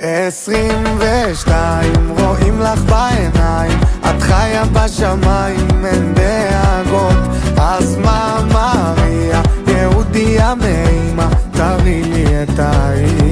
22 רואים לך בעיניים, את חיה בשמיים, אין דאגות. אז מה מריה, יהודיה מאימה, תראי לי את העיר.